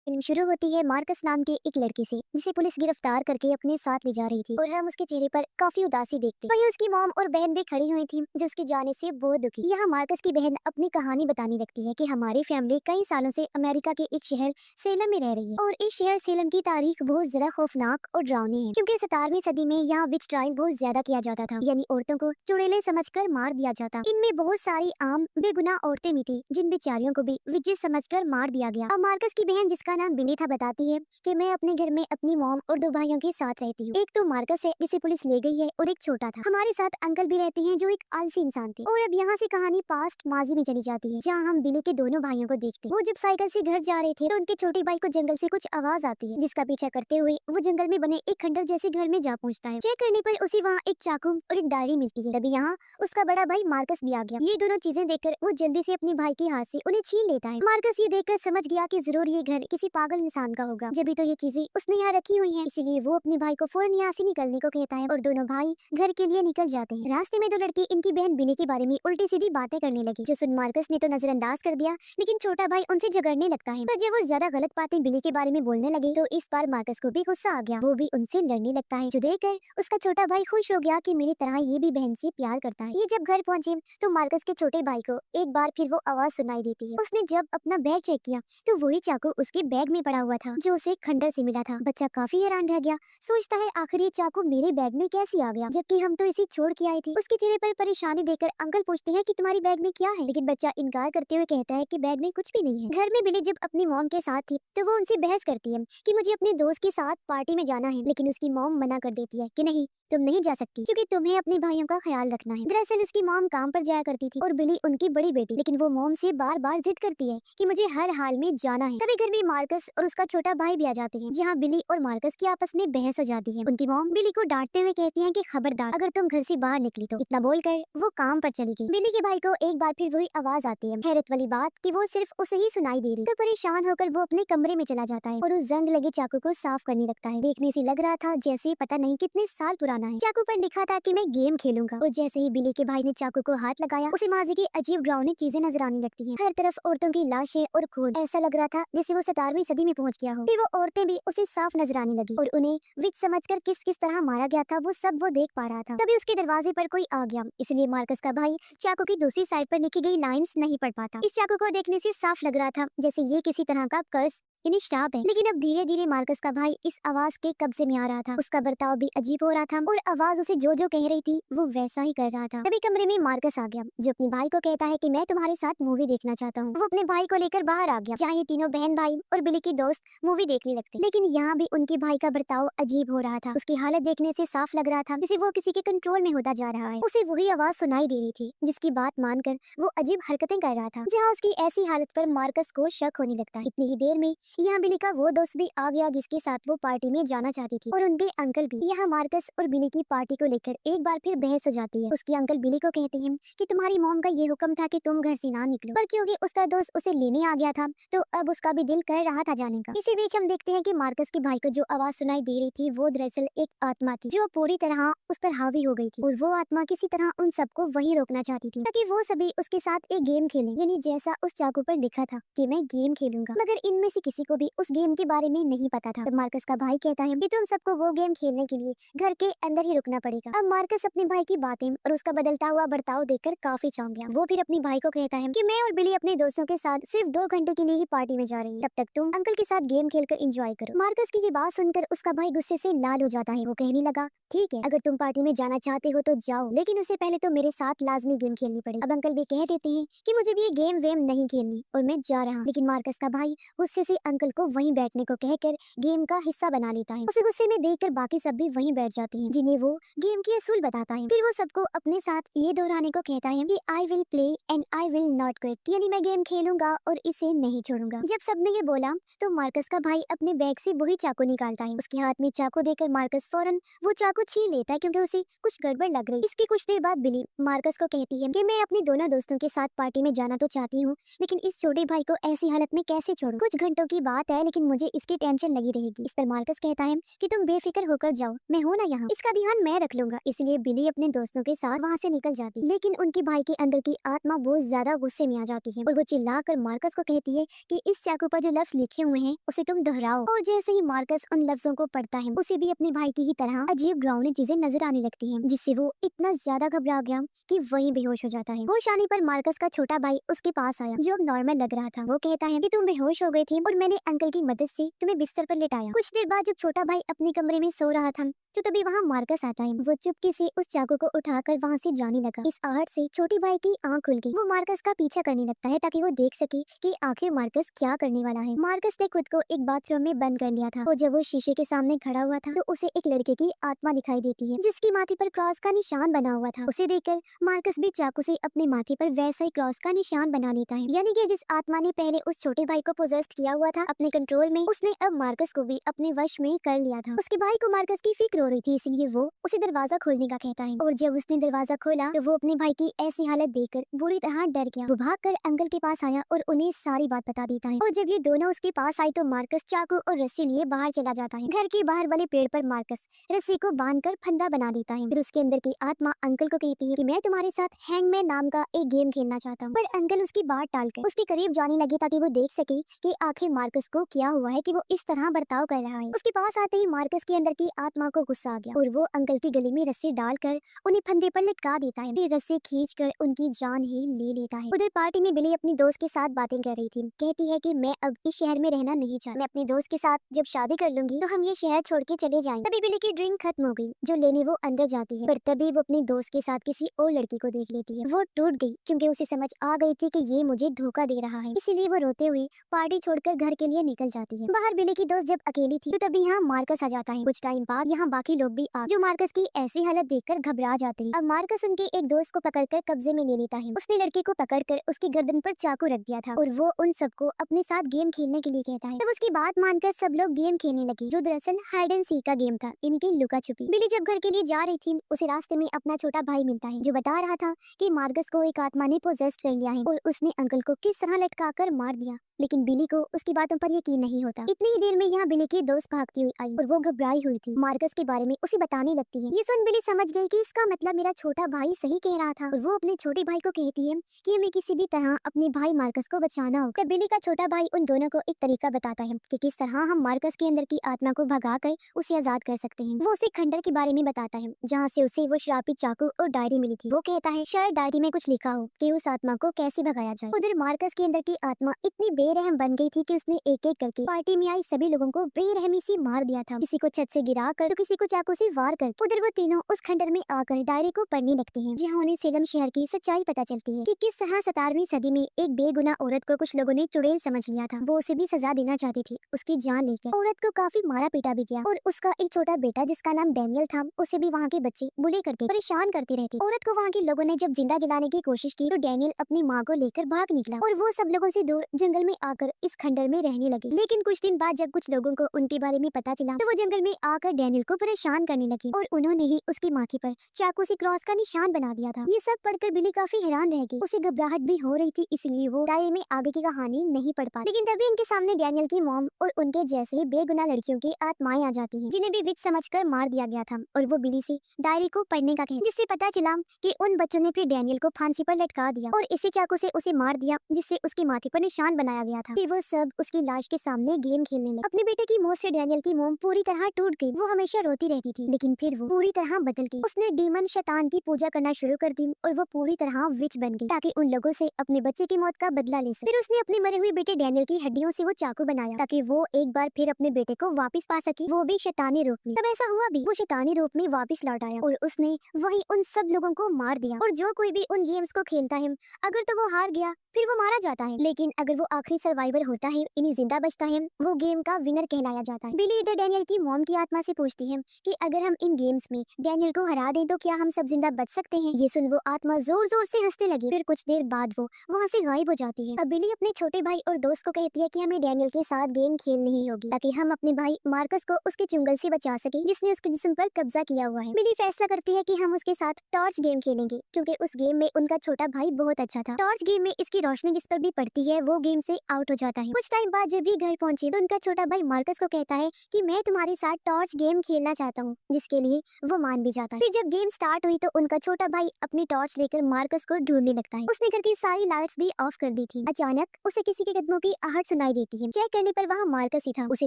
Film शुरू होती है मार्कस नाम के एक लड़के से जिसे पुलिस गिरफ्तार करके अपने साथ ले जा रही थी और हम उसके चेहरे पर काफी उदासी देखते। वहीं उसकी मॉम और बहन भी खड़ी हुई थी जो उसके जाने से बहुत दुखी। यहाँ मार्कस की बहन अपनी कहानी बताने लगती है कि हमारी फैमिली कई सालों से अमेरिका के एक शहर सेलम में रह रही है और इस शहर सेलम की तारीख बहुत ज्यादा खौफनाक और डरावनी है क्योंकि 17वीं सदी में यहाँ विच ट्रायल बहुत ज्यादा किया जाता था, यानी औरतों को चुड़ैले समझकर मार दिया जाता। इनमें बहुत सारी आम बेगुनाह औरतें भी थी जिन बेचारियों को भी विजेस समझकर मार दिया गया। अब मार्कस की बहन जिसका नाम बिली था बताती है कि मैं अपने घर में अपनी मॉम और दो भाइयों के साथ रहती हूँ। एक तो मार्कस है जिसे पुलिस ले गई है और एक छोटा था। हमारे साथ अंकल भी रहते हैं जो एक आलसी इंसान थे। और अब यहाँ से कहानी पास्ट माजी में चली जाती है जहाँ हम बिली के दोनों भाइयों को देखते हैं। वो जब साइकिल से घर जा रहे थे तो उनके छोटे भाई को जंगल से कुछ आवाज आती है जिसका पीछा करते हुए वो जंगल में बने एक खंडर जैसे घर में जा पहुँचता है। चेक करने पर उसे वहाँ एक चाकू और एक डायरी मिलती है। तभी यहाँ उसका बड़ा भाई मार्कस भी आ गया। ये दोनों चीजें देखकर वो जल्दी से अपने भाई के हाथ से उन्हें छीन लेता है। मार्कस ये देखकर समझ गया कि जरूर ये घर किसी पागल इंसान का होगा, जब भी तो ये चीजें उसने यहाँ रखी हुई हैं। इसीलिए वो अपने भाई को फौरन यहाँ से निकलने को कहता है और दोनों भाई घर के लिए निकल जाते हैं। रास्ते में दो लड़के इनकी बहन बिली के बारे में उल्टी सीधी बातें करने लगी जो सुन मार्कस ने तो नजरअंदाज कर दिया, लेकिन छोटा भाई उनसे झगड़ने लगता है। पर जब वो ज्यादा गलत बातें बिली के बारे में बोलने लगे तो इस बार मार्कस को भी गुस्सा आ गया। वो भी उनसे लड़ने लगता है जो देखकर उसका छोटा भाई खुश हो गया कि मेरी तरह ये भी बहन से प्यार करता है। ये जब घर पहुंचे तो मार्कस के छोटे भाई को एक बार फिर वो आवाज सुनाई देती है। उसने जब अपना बैग चेक किया तो वही चाकू उसके बैग में पड़ा हुआ था जो उसे खंडर से मिला था। बच्चा काफी हैरान रह गया, सोचता है आखिर ये चाकू मेरे बैग में कैसे आ गया जबकि हम तो इसे छोड़ के आए थे। उसके चेहरे पर परेशानी देखकर अंकल पूछते हैं कि तुम्हारी बैग में क्या है, लेकिन बच्चा इनकार करते हुए कहता है कि बैग में कुछ भी नहीं है। घर में बिली जब अपनी मॉम के साथ थी तो वो उनसे बहस करती है कि मुझे अपने दोस्त के साथ पार्टी में जाना है, लेकिन उसकी मॉम मना कर देती है कि नहीं तुम नहीं जा सकती क्योंकि तुम्हें अपने भाइयों का ख्याल रखना है। दरअसल उसकी मॉम काम पर जाया करती थी और बिली उनकी बड़ी बेटी, लेकिन वो मॉम से बार बार जिद करती है कि मुझे हर हाल में जाना है। तभी घर में मार्कस और उसका छोटा भाई भी आ जाते हैं जहाँ बिली और मार्कस की आपस में बहस हो जाती है। उनकी मॉम बिली को डांटते हुए कहती है कि खबरदार अगर तुम घर से बाहर निकली तो। इतना बोलकर वो काम पर चली गई। बिली के भाई को एक बार फिर वही आवाज आती है। हैरत वाली बात कि वो सिर्फ उसे ही सुनाई दे रही। तो परेशान होकर वो अपने कमरे में चला जाता है और उस जंग लगे चाकू को साफ करने लगता है। देखने से लग रहा था जैसे पता नहीं कितने साल पुराना है। चाकू पर लिखा था कि मैं गेम खेलूंगा और जैसे ही बिली के भाई ने चाकू को हाथ लगाया उसे माजी की अजीब डरावनी चीजें नजर आने लगती हैं। हर तरफ औरतों की लाशें और खून, ऐसा लग रहा था जैसे वो 17वीं सदी में पहुंच गया हो। फिर वो औरतें भी उसे साफ नजर आने लगी और उन्हें विच समझकर किस किस तरह मारा गया था वो सब वो देख पा रहा था। तभी उसके दरवाजे पर कोई आ गया, इसलिए मार्कस का भाई चाकू की दूसरी साइड पर लिखी गई लाइंस नहीं पढ़ पाता। इस चाकू को देखने से साफ लग रहा था जैसे ये किसी तरह का कर्ज यानी श्राप है। लेकिन अब धीरे धीरे मार्कस का भाई इस आवाज के कब्जे में आ रहा था। उसका बर्ताव भी अजीब हो रहा था और आवाज उसे जो जो कह रही थी वो वैसा ही कर रहा था। तभी कमरे में मार्कस आ गया जो अपने भाई को कहता है कि मैं तुम्हारे साथ मूवी देखना चाहता हूँ। वो अपने भाई को लेकर बाहर आ गया जहाँ ये तीनों बहन भाई और बिली की दोस्त मूवी देखने लगते। लेकिन यहाँ भी उनके भाई का बर्ताव अजीब हो रहा था। उसकी हालत देखने से साफ लग रहा था जैसे वो किसी के कंट्रोल में होता जा रहा है। उसे वही आवाज सुनाई दे रही थी जिसकी बात मानकर वो अजीब हरकतें कर रहा था। जहाँ उसकी ऐसी हालत पर मार्कस को शक होने लगता है। इतनी ही देर में यहाँ बिली का वो दोस्त भी आ गया जिसके साथ वो पार्टी में जाना चाहती थी और उनके अंकल भी। यहाँ मार्कस और बिली की पार्टी को लेकर एक बार फिर बहस हो जाती है। उसके अंकल बिली को कहते हैं कि तुम्हारी मॉम का ये हुक्म था कि तुम घर से ना निकलो, पर क्योंकि उसका दोस्त उसे लेने आ गया था तो अब उसका भी दिल कर रहा था जाने का। इसी बीच हम देखते हैं कि मार्कस के भाई को जो आवाज सुनाई दे रही थी वो दरअसल एक आत्मा थी जो पूरी तरह उस पर हावी हो गई थी और वो आत्मा किसी तरह उन सबको वहीं रोकना चाहती थी ताकि वो सभी उसके साथ एक गेम खेलें, यानी जैसा उस चाकू पर लिखा था कि मैं गेम खेलूंगा। मगर इनमें से किसी को भी उस गेम के बारे में नहीं पता था। तब मार्कस का भाई कहता है कि तुम सबको वो गेम खेलने के लिए घर के अंदर ही रुकना पड़ेगा। अब मार्कस अपने भाई की बातें और उसका बदलता हुआ बर्ताव देखकर काफी चौंक गया। वो फिर अपने भाई को कहता है कि मैं और बिली अपने दोस्तों के साथ सिर्फ 2 घंटे के लिए ही पार्टी में जा रही है, तब तक तुम अंकल के साथ गेम खेलकर एंजॉय करो। मार्कस की ये बात सुनकर उसका भाई गुस्से से लाल हो जाता है। वो कहने लगा ठीक है, अगर तुम पार्टी में जाना चाहते हो तो जाओ, लेकिन उससे पहले तो मेरे साथ लाजमी गेम खेलनी पड़ेगी। अब अंकल भी कह देते हैं कि मुझे भी ये गेम वेम नहीं खेलनी और मैं जा रहा हूँ। लेकिन मार्कस का भाई गुस्से से अंकल को वहीं बैठने को कहकर गेम का हिस्सा बना लेता है। उसे गुस्से में देखकर बाकी सब भी वहीं बैठ जाते हैं जिन्हें वो गेम की असूल बताता है। फिर वो सबको अपने साथ ये दोहराने को कहता है कि I will play and I will not quit, यानी मैं गेम खेलूंगा और इसे नहीं छोड़ूंगा। जब सबने ये बोला तो मार्कस का भाई अपने बैग से वही चाकू निकालता है। उसके हाथ में चाकू देकर मार्कस फौरन वो चाकू छीन लेता है क्योंकि उसे कुछ गड़बड़ लग रही। इसके कुछ देर बाद बिली मार्कस को कहती है कि मैं अपने दोनों दोस्तों के साथ पार्टी में जाना तो चाहती हूँ, लेकिन इस छोटे भाई को ऐसी हालत में कैसे छोड़ूं। कुछ घंटों की की बात है, लेकिन मुझे इसकी टेंशन लगी रहेगी। इस पर मार्कस कहता है कि तुम बेफिक्र होकर जाओ, मैं हूँ ना यहाँ, इसका ध्यान मैं रख लूंगा। इसलिए बिली अपने दोस्तों के साथ वहाँ से निकल जाती, लेकिन उनके भाई के अंदर की आत्मा बहुत ज्यादा गुस्से में आ जाती है और वो चिल्लाकर मार्कस को कहती है कि इस चाकू पर जो लफ्ज लिखे हुए हैं उसे तुम दोहराओ। और जैसे ही मार्कस उन लफ्जों को पढ़ता है, उसे भी अपने भाई की ही तरह अजीब डरावनी चीजें नजर आने लगती हैं, जिससे वो इतना ज्यादा घबरा गया कि वहीं बेहोश हो जाता है। होश आने पर मार्कस का छोटा भाई उसके पास आया, जो अब नॉर्मल लग रहा था। वो कहता है कि तुम बेहोश हो गए थे और मैंने अंकल की मदद से तुम्हें बिस्तर पर लेटाया। कुछ देर बाद जब छोटा भाई अपने कमरे में सो रहा था, तो तभी वहाँ मार्कस आता है। वो चुपके से उस चाकू को उठाकर वहाँ से जाने लगा। इस आहट से छोटे भाई की आंख खुल गई। वो मार्कस का पीछा करने लगता है ताकि वो देख सके कि आखिर मार्कस क्या करने वाला है। मार्कस ने खुद को एक बाथरूम में बंद कर लिया था और जब वो शीशे के सामने खड़ा हुआ था, तो उसे एक लड़के की आत्मा दिखाई देती है, जिसकी माथे पर क्रॉस का निशान बना हुआ था। उसे देखकर मार्कस भी चाकू से अपने माथे पर वैसा ही क्रॉस का निशान बना लेता है। यानी कि जिस आत्मा ने पहले उस छोटे भाई को पोजेस्ट किया हुआ था अपने कंट्रोल में, उसने अब मार्कस को भी अपने वश में कर लिया था। उसके भाई को मार्कस की फिक्र हो रही थी, इसलिए वो उसे दरवाजा खोलने का कहता है। और जब उसने दरवाजा खोला तो वो अपने भाई की ऐसी हालत देखकर बुरी तरह डर गया। वो भागकर अंकल के पास आया और उन्हें सारी बात बता देता है। और जब ये दोनों उसके पास आई तो मार्कस चाकू और रस्सी लिए बाहर चला जाता है। घर के बाहर वाले पेड़ पर मार्कस रस्सी को बांधकर फंदा बना देता है। फिर उसके अंदर की आत्मा अंकल को कहती है कि मैं तुम्हारे साथ हैंगमैन नाम का एक गेम खेलना चाहता हूँ। पर अंकल उसकी बात टालकर उसके करीब जाने लगे ताकि वो देख सके कि आखिर मार्कस को क्या हुआ है कि वो इस तरह बर्ताव कर रहा है। उसके पास आते ही मार्कस के अंदर की आत्मा को गुस्सा आ गया और वो अंकल की गले में रस्सी डालकर उन्हें फंदे पर लटका देता है। फिर रस्सी खींचकर उनकी जान ही ले लेता है। उधर पार्टी में बिली अपनी दोस्त के साथ बातें कर रही थी। कहती है कि मैं अब इस शहर में रहना नहीं चाहती, मैं अपने दोस्त के साथ जब शादी कर लूंगी तो हम ये शहर छोड़ के चले जाएंगे। तभी बिली की ड्रिंक खत्म हो गई, जो लेने वो अंदर जाती है, पर तभी वो अपनी दोस्त के साथ किसी और लड़की को देख लेती है। वो टूट गई क्योंकि उसे समझ आ गई थी कि ये मुझे धोखा दे रहा है, इसीलिए वो रोते हुए पार्टी छोड़कर घर के लिए निकल जाती है। बाहर बिली की दोस्त जब अकेली थी, तो तभी यहाँ मार्कस आ जाता है। कुछ टाइम बाद यहाँ बाकी लोग भी आ, जो मार्कस की ऐसी हालत देखकर घबरा जाते हैं। अब मार्कस उनके एक दोस्त को पकड़कर कब्जे में ले लेता है। उसने लड़की को पकड़कर उसकी गर्दन पर चाकू रख दिया था और वो उन सबको अपने साथ गेम खेलने के लिए कहता है। तब उसकी बात मानकर सब लोग गेम खेलने लगे, जो दरअसल हाइड एंड सीक का गेम था, इनकी लुका छुपी। बिली जब घर के लिए जा रही थी, उसे रास्ते में अपना छोटा भाई मिलता है, जो बता रहा था कि मार्कस को एक आत्मा ने पोजेस्ट कर लिया है और उसने अंकल को किस तरह लटकाकर मार दिया। लेकिन बिली को उसकी बातों पर यकीन नहीं होता। इतनी ही देर में यहाँ बिली की दोस्त भागती हुई आई और वो घबराई हुई थी। मार्कस के बारे में उसे बताने लगती है। ये सुन बिली समझ गई कि इसका मतलब मेरा छोटा भाई सही कह रहा था और वो अपने छोटे भाई को कहती है कि हमें किसी भी तरह अपने भाई मार्कस को बचाना होगा। तब बिली का छोटा भाई उन दोनों को एक तरीका बताता है कि किस तरह हम मार्कस के अंदर की आत्मा को भगाकर उसे आजाद कर सकते हैं। वो उसे खंडर के बारे में बताता है, जहाँ से उसे वो शराबी चाकू और डायरी मिली थी। वो कहता है शायद डायरी में कुछ लिखा हो कि उस आत्मा को कैसे भगाया जाए। उधर मार्कस के अंदर की आत्मा इतनी बेरहम बन गई थी कि उसने एक एक करके पार्टी में आई सभी लोगों को बेरहमी से मार दिया था। किसी को छत से गिरा कर तो किसी को चाकू से वार कर। उधर वो तीनों उस खंडर में आकर डायरी को पढ़ने लगते हैं, जहाँ उन्हें सेलम शहर की सच्चाई पता चलती है कि किस तरह 17वीं सदी में एक बेगुनाह औरत को कुछ लोगों ने चुड़ैल समझ लिया था। वो उसे भी सजा देना चाहती थी, उसकी जान लेकर। औरत को काफी मारा पीटा भी गया और उसका एक छोटा बेटा जिसका नाम डैनियल था, उसे भी वहाँ के बच्चे बुली करते परेशान करते रहते। औरत को वहाँ के लोगों ने जब जिंदा जलाने की कोशिश की तो डैनियल अपनी माँ को लेकर भाग निकला और वो सब लोगों से दूर जंगल में आकर इस खंडर में रहने लगी। लेकिन कुछ दिन बाद जब कुछ लोगों को उनके बारे में पता चला, तो वो जंगल में आकर डैनियल को परेशान करने लगी और उन्होंने ही उसकी माथे पर चाकू से क्रॉस का निशान बना दिया था। ये सब पढ़कर बिली काफी हैरान रह गई। उसे घबराहट भी हो रही थी, इसलिए वो डायरी में आगे की कहानी नहीं पढ़ पाई। लेकिन तभी उनके सामने डैनियल की मॉम और उनके जैसे ही बेगुनाह लड़कियों की आत्माएं आ जाती हैं, जिन्हें भी विच समझकर मार दिया गया था। और वो बिली से डायरी को पढ़ने का कहे, जिससे पता चला कि उन बच्चों ने फिर डैनियल को फांसी पर लटका दिया और इसी चाकू से उसे मार दिया, जिससे उसके माथे पर निशान बनाया गया था। फिर वो सब उसकी लाश के सामने गेम खेलने लगे। अपने बेटे की मौत से डैनियल की मोम पूरी तरह टूट गई। वो हमेशा रोती रहती थी, लेकिन फिर वो पूरी तरह बदल गई। उसने डीमन शैतान की पूजा करना शुरू कर दी और वो पूरी तरह विच बन गई, ताकि उन लोगों से अपने बच्चे की मौत का बदला ले सके। फिर उसने अपने मरे हुए बेटे डैनियल की हड्डियों से वो चाकू बनाया, ताकि वो एक बार फिर अपने बेटे को वापस पा सके, वो भी शैतानी रूप में। तब ऐसा हुआ भी, वो शैतानी रूप में वापस लौट आया और उसने वही उन सब लोगों को मार दिया। और जो कोई भी उन गेम्स को खेलता है, अगर तो वो हार गया फिर वो मारा जाता है, लेकिन अगर वो आखिरी सर्वाइवर होता है, इन्हीं जिंदा बचता है, वो गेम का विनर कहलाया जाता है। बिली इधर डैनियल की मॉम की आत्मा से पूछती है कि अगर हम इन गेम्स में डैनियल को हरा दें तो क्या हम सब जिंदा बच सकते हैं। ये सुन वो आत्मा जोर जोर से हंसने लगी। फिर कुछ देर बाद वो वहाँ से गायब हो जाती है। अब बिली अपने छोटे भाई और दोस्त को कहती है कि हमें डैनियल के साथ गेम खेलनी ही होगी, ताकि हम अपने भाई मार्कस को उसके चुंगल से बचा सके, जिसने उसके जिस्म पर कब्जा किया हुआ है। बिली फैसला करती है कि हम उसके साथ टॉर्च गेम खेलेंगे, क्योंकि उस गेम में उनका छोटा भाई बहुत अच्छा था। टॉर्च गेम में इसकी रोशनी जिस पर भी पड़ती है वो गेम से आउट हो जाता है। कुछ टाइम टाइम बाद जब भी घर पहुंची तो उनका छोटा भाई मार्कस को कहता है कि मैं तुम्हारे साथ टॉर्च गेम खेलना चाहता हूँ, जिसके लिए वो मान भी जाता है। फिर जब गेम स्टार्ट हुई तो उनका छोटा भाई अपनी टॉर्च लेकर मार्कस को ढूंढने लगता है। उसने घर की सारी लाइट्स भी ऑफ कर दी थी। अचानक उसे किसी के कदमों की आहट सुनाई देती है। चेक करने पर वहाँ मार्कस ही था। उसे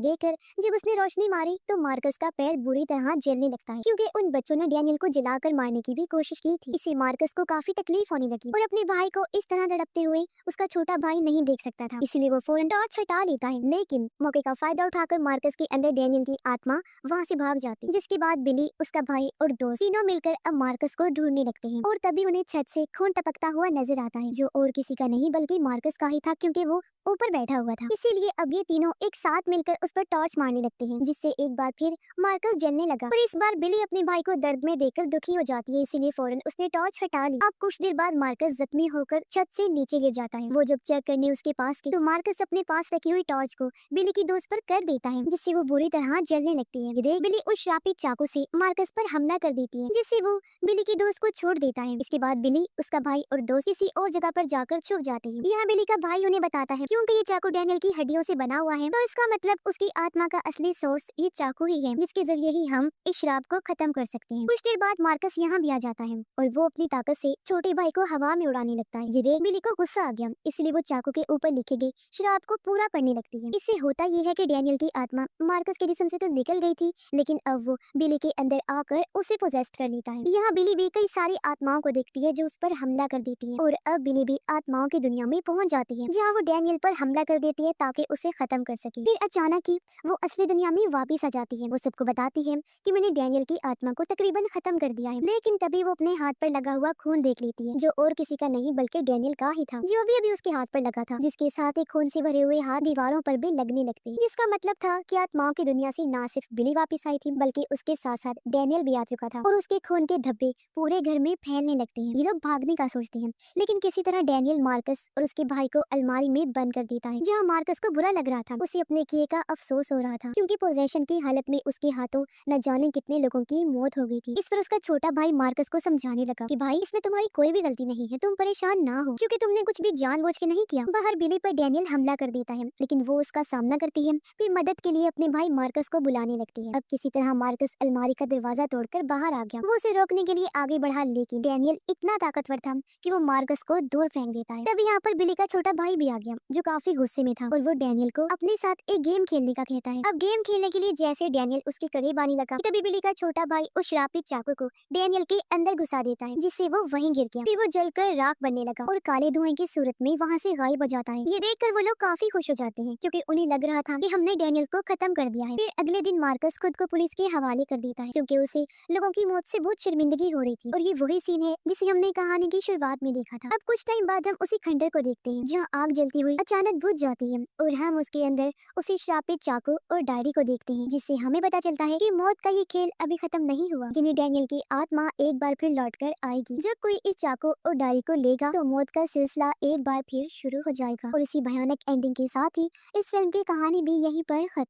देखकर जब उसने रोशनी मारी तो मार्कस का पैर बुरी तरह जलने लगता है, क्योंकि उन बच्चों ने डैनियल को जलाकर मारने की भी कोशिश की थी। इससे मार्कस को काफी तकलीफ होने लगी और अपने भाई को इस तरह तड़पते हुए उसका छोटा भाई नहीं देख सकता था, इसलिए वो फौरन टॉर्च हटा लेता है। लेकिन मौके का फायदा उठाकर मार्कस के अंदर डैनियल की आत्मा वहाँ से भाग जाती है, जिसके बाद बिली, उसका भाई और दोस्त तीनों मिलकर अब मार्कस को ढूंढने लगते हैं। और तभी उन्हें छत से खून टपकता हुआ नजर आता है, जो और किसी का नहीं बल्कि मार्कस का ही था, क्योंकि वो ऊपर बैठा हुआ था। इसीलिए अब ये तीनों एक साथ मिलकर उस पर टॉर्च मारने लगते हैं, जिससे एक बार फिर मार्कस जलने लगा। और इस बार बिली अपने भाई को दर्द में देखकर दुखी हो जाती है, इसीलिए फौरन उसने टॉर्च हटा ली। अब कुछ देर बाद मार्कस जख्मी होकर छत से नीचे गिर जाता है। वो जब चेक करने उसके पास गई तो मार्कस अपने पास रखी हुई टॉर्च को बिली की दोस्त पर कर देता है, जिससे वो बुरी तरह जलने लगती है। ये देख बिली उस श्रापित चाकू से मार्कस पर हमला कर देती है, जिससे वो बिली की दोस्त को छोड़ देता है। इसके बाद बिली, उसका भाई और दोस्त किसी और जगह पर जाकर छुप जाते हैं। यहाँ बिली का भाई उन्हें बताता है क्योंकि ये चाकू डैनियल की हड्डियों से बना हुआ है, तो इसका मतलब उसकी आत्मा का असली सोर्स ये चाकू ही है, जिसके जरिए ही हम इस श्राप को खत्म कर सकते हैं। कुछ देर बाद मार्कस यहाँ भी आ जाता है और वो अपनी ताकत से छोटे भाई को हवा में उड़ाने लगता है। ये देख बिली को गुस्सा आ गया, इसलिए वो चाकू के ऊपर लिखे गए श्राप को पूरा पढ़ने लगती है। इससे होता ये है कि डैनियल की आत्मा मार्कस के जिस्म से तो निकल गई थी, लेकिन अब वो बिली के अंदर आकर उसे पोजेस्ट कर लेता है। यहाँ बिली भी कई सारी आत्माओं को देखती है जो उस पर हमला कर देती है, और अब बिली भी आत्माओं की दुनिया में पहुंच जाती है, जहाँ वो डैनियल पर हमला कर देती है ताकि उसे खत्म कर सके। फिर अचानक ही वो असली दुनिया में वापस आ जाती है। वो सबको बताती है कि मैंने डैनियल की आत्मा को तकरीबन खत्म कर दिया है, लेकिन तभी वो अपने हाथ पर लगा हुआ खून देख लेती है, जो और किसी का नहीं बल्कि डैनियल का ही था, जो भी अभी उसके हाथ पर लगा था, जिसके साथ ही खून से भरे हुए हाथ दीवारों पर भी लगने लगते हैं, जिसका मतलब था कि आत्माओं की दुनिया से ना सिर्फ बिली वापस आई थी, बल्कि उसके साथ साथ डैनियल भी आ चुका था, और उसके खून के धब्बे पूरे घर में फैलने लगते हैं। ये लोग भागने का सोचते हैं, लेकिन किसी तरह डैनियल मार्कस और उसके भाई को अलमारी में बंद कर देता है, जहाँ मार्कस को बुरा लग रहा था। उसे अपने किए का अफसोस हो रहा था, क्योंकि पोजेशन की हालत में उसके हाथों न जाने कितने लोगों की मौत हो गई थी। इस पर उसका छोटा भाई मार्कस को समझाने लगा कि भाई इसमें तुम्हारी कोई भी गलती नहीं है, तुम परेशान ना हो, क्योंकि तुमने कुछ भी जानबूझ के नहीं किया। बाहर बिली पर डैनियल हमला कर देता है, लेकिन वो उसका सामना करती है। फिर मदद के लिए अपने भाई मार्कस को बुलाने लगती है। अब किसी तरह मार्कस अलमारी का दरवाजा तोड़कर बाहर आ गया। वो उसे रोकने के लिए आगे बढ़ा, लेकिन डैनियल इतना ताकतवर था कि वो मार्कस को दूर फेंक देता है। तब यहाँ पर बिली का छोटा भाई भी आ गया, जो काफी गुस्से में था, और वो डैनियल को अपने साथ एक गेम खेलने का कहता है। अब गेम खेलने के लिए जैसे डैनियल उसके करीब आने लगा, तभी बिली का छोटा भाई उस श्रापित चाकू को डैनियल के अंदर घुसा देता है, जिससे वो वहीं गिर गया। फिर वो जलकर राख बनने लगा और काले धुएं की सूरत में वहाँ से गायब हो जाता है। ये देखकर वो लोग काफी खुश हो जाते हैं, क्योंकि उन्हें लग रहा था कि हमने डैनियल को खत्म कर दिया है। फिर अगले दिन मार्कस खुद को पुलिस के हवाले कर देता है, क्योंकि उसे लोगों की मौत से बहुत शर्मिंदगी हो रही थी। और ये वही सीन है जिसे हमने कहानी की शुरुआत में देखा था। अब कुछ टाइम बाद हम उसी खंडर को देखते हैं, जहाँ आग जलती हुई अचानक बुझ जाती है, और हम उसके अंदर उसी श्रापित चाकू और डायरी को देखते हैं, जिससे हमें पता चलता है कि मौत का ये खेल अभी खत्म नहीं हुआ, यानी डैनियल की आत्मा एक बार फिर लौटकर आएगी। जब कोई इस चाकू और डायरी को लेगा तो मौत का सिलसिला एक बार फिर शुरू हो जाएगा। और इसी भयानक एंडिंग के साथ ही इस फिल्म की कहानी भी यहीं पर खत्म।